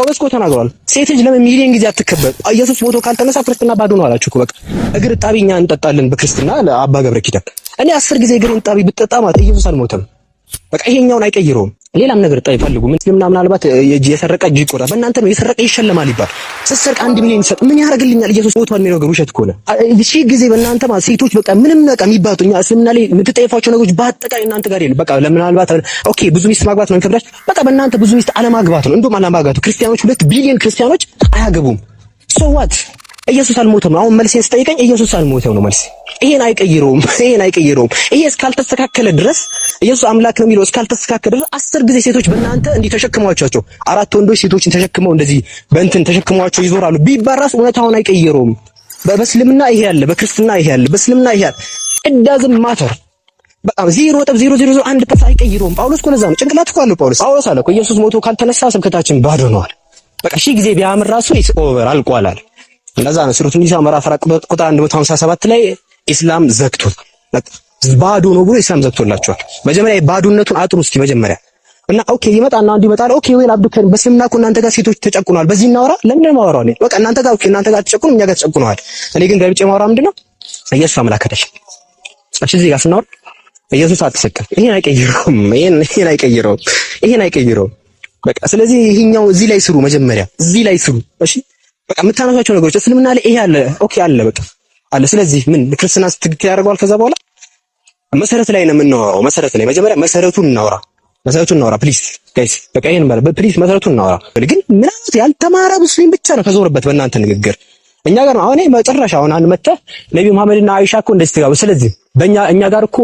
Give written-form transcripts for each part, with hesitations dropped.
ጳውሎስ እኮ ተናግሯል። ሴት ልጅ ለምን ሚሊዮን ጊዜ አትከበር? ኢየሱስ ሞቶ ካልተነሳ ክርስትና ባዶ ነው አላችሁ እኮ። በቃ እግር ጣቢ እኛ እንጠጣለን በክርስትና ለአባ ገብረ ኪዳን። እኔ 10 ጊዜ እግሬን ጣቢ ብትጠጣ ማለት ኢየሱስ አልሞተም። በቃ ይሄኛውን አይቀይረውም። ሌላም ነገር ይፈልጉ ምስልምና ምናልባት የሰረቀ እጅ ይቆራል። በእናንተ ነው የሰረቀ ይሸለማል ይባል። ስትሰርቅ 1 ሚሊዮን ይሰጥ ምን ያደርግልኛል? ኢየሱስ ሞቷል የሚለው ነገር ውሸት ከሆነ እሺ ጊዜ በእናንተ ማለት ሴቶች በቃ ምንም በቃ የሚባጡኛ እስልምና ላይ የምትጠይፏቸው ነገሮች በአጠቃላይ እናንተ ጋር የለም። በቃ ለምናልባት ኦኬ ብዙ ሚስት ማግባት ነው የሚከብዳችሁ። በቃ በእናንተ ብዙ ሚስት አለማግባት ነው። እንደውም አለማግባቱ ክርስቲያኖች 2 ቢሊዮን ክርስቲያኖች አያገቡም። ሶ ዋት ኢየሱስ አልሞተም። አሁን መልሴን ስጠይቀኝ ኢየሱስ አልሞተም ነው መልሴ። ይሄን አይቀይረውም። ይሄ እስካልተስተካከለ ድረስ ኢየሱስ አምላክ ነው የሚለው እስካልተስተካከለ ድረስ 10 ጊዜ ሴቶች በእናንተ እንዲህ ተሸክሟቸው 4 ወንዶች ሴቶችን ተሸክመው እንደዚህ በእንትን ተሸክሟቸው ይዞራሉ ቢባራስ እውነታውን አይቀይረውም። በእስልምና ይሄ ያለ፣ በክርስትና ይሄ ያለ፣ በእስልምና ይሄ ያለ እዳዝም ማተር በቃ 0.0001% አይቀይረውም። ጳውሎስ እኮ ለዛ ነው ጭንቅላት እኮ አለው ጳውሎስ አለ እኮ ኢየሱስ ሞቶ ካልተነሳ ስብከታችን ባዶ ነው አለ። በቃ ሺህ ጊዜ ቢያምር ራሱ ኢትስ ኦቨር አልቋል አለ። እንደዛ ነው ሱረቱ ኒሳ ምዕራፍ 4 ቁጥር 157 ላይ ኢስላም ዘግቶት ባዶ ነው ብሎ ኢስላም ዘግቶላቸዋል። መጀመሪያ ባዶነቱን አጥሩ እስኪ መጀመሪያ እና ኦኬ ይመጣና አንዱ ይመጣል። ኦኬ ወይ አብዱከን በስልምና እኮ እናንተ ጋር ሴቶች ተጨቁነዋል። በዚህ እናወራ ለምን ነው ማወራው? እኔ በቃ እናንተ ጋር ኦኬ እናንተ ጋር ተጨቁኑ እኛ ጋር ተጨቁነዋል። እኔ ግን ገብቼ ማወራ ምንድነው ኢየሱስ አምላክ አይደል? እሺ እዚህ ጋር ስናወራ ኢየሱስ አትሰቀል። ይሄን አይቀይረውም። በቃ ስለዚህ ይሄኛው እዚህ ላይ ስሩ፣ መጀመሪያ እዚህ ላይ ስሩ። እሺ በቃ የምታነሳቸው ነገሮች እስልምና ላይ ይሄ አለ ኦኬ አለ በቃ አለ። ስለዚህ ምን ክርስትና ስትግት ያደርገዋል። ከዛ በኋላ መሰረት ላይ ነው የምናወራው። መሰረት ላይ መጀመሪያ መሰረቱን እናወራ ፕሊዝ ጋይስ። በቃ ይሄን ማለት ፕሊዝ መሰረቱን እናወራ። ግን ምናምን ያልተማረ ሙስሊም ብቻ ነው ከዞረበት በእናንተ ንግግር። እኛ ጋር ነው አሁን መጨረሻ አሁን አንድ መጣ ነብዩ መሐመድና አይሻ እኮ እንደዚህ ተጋቡ። ስለዚህ እኛ ጋር እኮ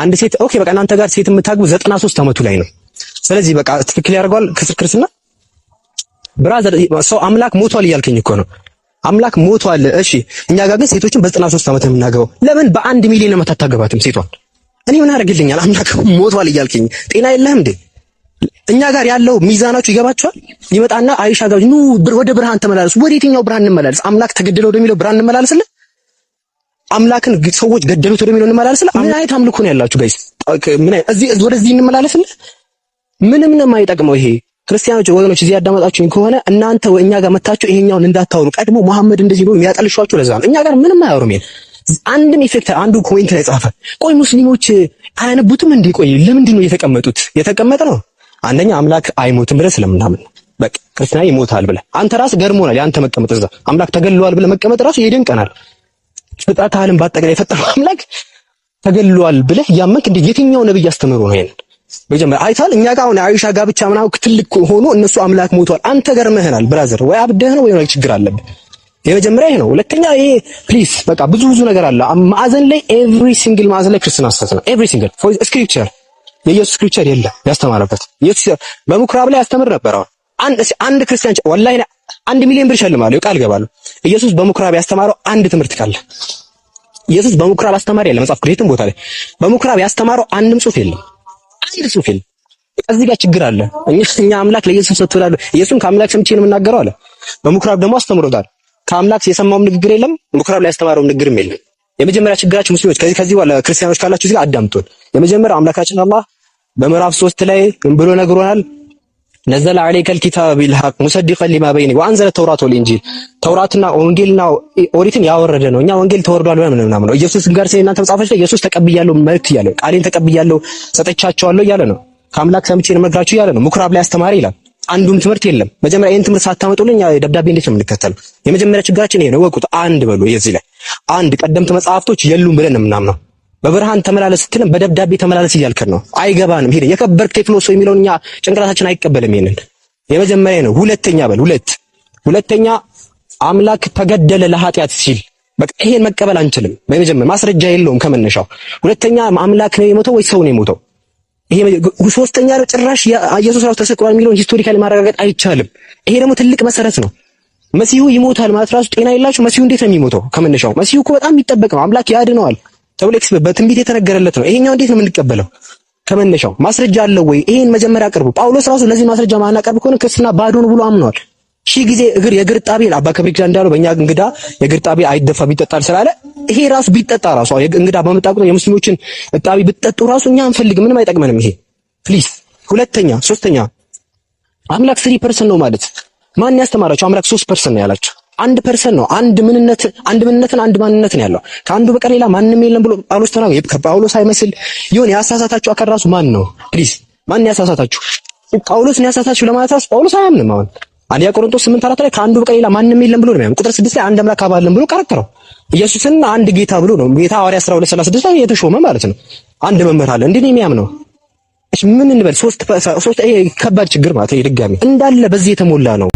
አንድ ሴት ኦኬ በቃ እናንተ ጋር ሴት የምታግቡ 93 ዓመቱ ላይ ነው። ስለዚህ በቃ ትክክል ያደርገዋል ክርስትና ብራዘር። ሰው አምላክ ሞቷል እያልከኝ እኮ ነው። አምላክ ሞቷል። እሺ እኛ ጋር ግን ሴቶችን በ93 ዓመት ነው የምናገባው። ለምን በ1 ሚሊዮን ዓመት አታገባትም ሴቷን? እኔ ምን አደርግልኛል? አምላክ ሞቷል እያልከኝ ጤና የለህም እንዴ? እኛ ጋር ያለው ሚዛናችሁ ይገባችኋል? ይመጣና አይሻ ጋር ኑ ወደ ብርሃን ተመላለሱ። ወደ የትኛው ብርሃን እንመላለስ? አምላክ ተገደለ ወደሚለው ብርሃን እንመላለስልህ? አምላክን ሰዎች ገደሉት ወደሚለው እንመላለስልህ? ምን አይነት አምልኮ ነው ያላችሁ ጋይስ? ምን አይነት ወደዚህ እንመላለስልህ? ምንም ነው የማይጠቅመው ይሄ። ክርስቲያኖች ወገኖች እዚህ ያዳመጣችሁኝ ከሆነ እናንተ እኛ ጋር መታችሁ ይሄኛውን እንዳታወሩ። ቀድሞ መሐመድ እንደዚህ ነው የሚያጠልሿችሁ። ለዛ ነው እኛ ጋር ምንም አያወሩም። አንድም ኢፌክት አንዱ ኮሜንት ላይ ጻፈ። ቆይ ሙስሊሞች አያነቡትም እንዴ? ቆይ ለምንድን ነው የተቀመጠ ነው? አንደኛ አምላክ አይሞትም ብለህ ስለምናምን በቃ ክርስትና ይሞታል ብለህ አንተ ራስህ ገርሞናል። ያንተ መቀመጥ እዛ አምላክ ተገሏል ብለህ መቀመጥ ራሱ ይደንቀናል። ፍጥረት ዓለም ባጠቃላይ የፈጠረው አምላክ ተገሏል ብለህ ያመንክ እንዴ? የትኛው ነብይ አስተምሮ ነው ይሄን? በጀመረ አይታል እኛ ጋር አሁን አይሻ ጋር ብቻ ምናምን ትልቅ ሆኖ እነሱ አምላክ ሞቷል። አንተ ገርመህናል ብራዘር። ወይ አብደህ ነው ወይ ችግር አለብህ። የመጀመሪያ ይሄ ነው። ሁለተኛ ይሄ ፕሊዝ በቃ ብዙ ነገር አለ ማዕዘን ላይ ኤቭሪ ሲንግል ማዕዘን ላይ ክርስትና ሐሰት ነው። ኤቭሪ ሲንግል ስክሪፕቸር የኢየሱስ ስክሪፕቸር የለም ያስተማረበት። ኢየሱስ በምኩራብ ላይ ያስተምር ነበር። አሁን አንድ ክርስቲያን ወላሂ 1 ሚሊዮን ብር ሸልማለሁ ቃል ገባለሁ። ኢየሱስ በምኩራብ ያስተማረው አንድ ትምህርት ካለ ኢየሱስ በምኩራብ አስተማሪ የለም። መጽሐፍ ቅዱስ ቦታ ላይ በምኩራብ ያስተማረው አንድም ጽሑፍ የለም። እዚህ ጋር ችግር አለ። እኛ አምላክ ለኢየሱስ ሰጥቷል። ኢየሱስን ከአምላክ ሰምቼ ነው የምናገረው አለ። በምኩራብ ደግሞ አስተምሮታል። ከአምላክ የሰማውም ንግግር የለም፣ ምኩራብ ላይ ያስተማረውም ንግግርም የለም። የመጀመሪያ ችግራችሁ ሙስሊሞች ከዚህ በኋላ ክርስቲያኖች ካላችሁ እዚህ ጋር አዳምጡን። የመጀመሪያ አምላካችን አላህ በምዕራፍ 3 ላይ ብሎ ነግሮናል። ነዘለ ዐለይከል ኪታበ ቢልሐቅ ሙሰዲቀን ሊማ በይነ ወአንዘለ ተውራተ ወልኢንጂል። ተውራትና ወንጌልና ኦሪትን ያወረደ ነው። እኛ ወንጌል ተወርዷል ምናምን ነው። ኢየሱስ ጋር እናንተ መጽሐፎች ላይ ኢየሱስ ተቀብያለሁ መልእክት እያለ ቃሌን ተቀብያለሁ ሰጥቻቸዋለሁ እያለ ነው። ከአምላክ ሰምቼ ነው መግራችሁ እያለ ነው። ምኩራብ ላይ አስተማሪ ይላል። አንዱም ትምህርት የለም። መጀመሪያ ይሄን ትምህርት ሳታመጡልኝ ደብዳቤ እንዴት ነው የምንከተለው? የመጀመሪያ ችግራችን ይሄ ነው። ወቁት አንድ በሉ። የዚህ ላይ አንድ ቀደምት መጽሐፍቶች የሉም ብለን የምናምነው በብርሃን ተመላለስ ስትልም በደብዳቤ ተመላለስ እያልከን ነው። አይገባንም። ሄደ የከበርክ ቴክኖሶ የሚለውን እኛ ጭንቅላታችን አይቀበልም። ይሄንን የመጀመሪያ ነው። ሁለተኛ አምላክ ተገደለ ለኃጢአት ሲል በቃ ይሄን መቀበል አንችልም። በመጀመሪያ ማስረጃ የለውም ከመነሻው። ሁለተኛ አምላክ ነው የሞተው ወይ ሰው ነው የሞተው? ይሄ ሶስተኛ ጭራሽ ኢየሱስ ራሱ ተሰቅሏል የሚለውን ሂስቶሪካሊ ማረጋገጥ አይቻልም። ይሄ ደግሞ ትልቅ መሰረት ነው። መሲሁ ይሞታል ማለት ራሱ ጤና የላችሁ። መሲሁ እንዴት ነው የሚሞተው? ከመነሻው መሲሁ እኮ በጣም የሚጠበቅ ነው። አምላክ ያድነዋል ተብሎ በትንቢት የተነገረለት ነው። ይሄኛው እንዴት ነው የምንቀበለው? ከመነሻው ማስረጃ አለው ወይ? ይሄን መጀመሪያ አቅርቡ። ጳውሎስ ራሱ ለዚህ ማስረጃ ማናቀርብ ከሆነ ክርስትና ባዶ ነው ብሎ አምኗል። ሺህ ጊዜ የእግር ጣቢ አባ ከብሪክ እንዳለው በእኛ እንግዳ የእግር ጣቢ አይደፋም ይጠጣል ስላለ ይሄ ራሱ ቢጠጣ ራሱ እንግዳ በመጣ ቁጥር የሙስሊሞችን ጣቢ ብትጠጡ ራሱ እኛ አንፈልግም፣ ምንም አይጠቅመንም ይሄ ፕሊዝ። ሶስተኛ አምላክ 3% ነው ማለት ማን ያስተማራቸው? አምላክ 3 ፐርሰንት ነው ያላቸው። 1% ነው። አንድ ምንነትን አንድ ማንነት ነው ያለው። ከአንዱ በቀር ሌላ ማንም የለም ብሎ ጳውሎስ ተናገረ። ከጳውሎስ አይመስል ይሁን ያሳሳታችሁ አካል ራሱ ማን ነው? ፕሊዝ ማን ያሳሳታችሁ? ጳውሎስን ያሳሳታችሁ ለማለት ራሱ ጳውሎስ አያምንም። አሁን አንደኛ ቆሮንቶስ 8:4 ላይ ከአንዱ በቀር ሌላ ማንም የለም ብሎ ነው የሚያምነው። ቁጥር 6 ላይ አንድ አምላክ አብ አለን ብሎ ቀረቀረው። ኢየሱስን አንድ ጌታ ብሎ ነው ጌታ ሐዋርያት 12:36 ላይ የተሾመ ማለት ነው። አንድ መምህር አለ እንዴ ነው የሚያምነው። እሺ ምን እንበል? ሶስት ከባድ ችግር ማለት ነው። ድጋሚ እንዳለ በዚህ የተሞላ ነው።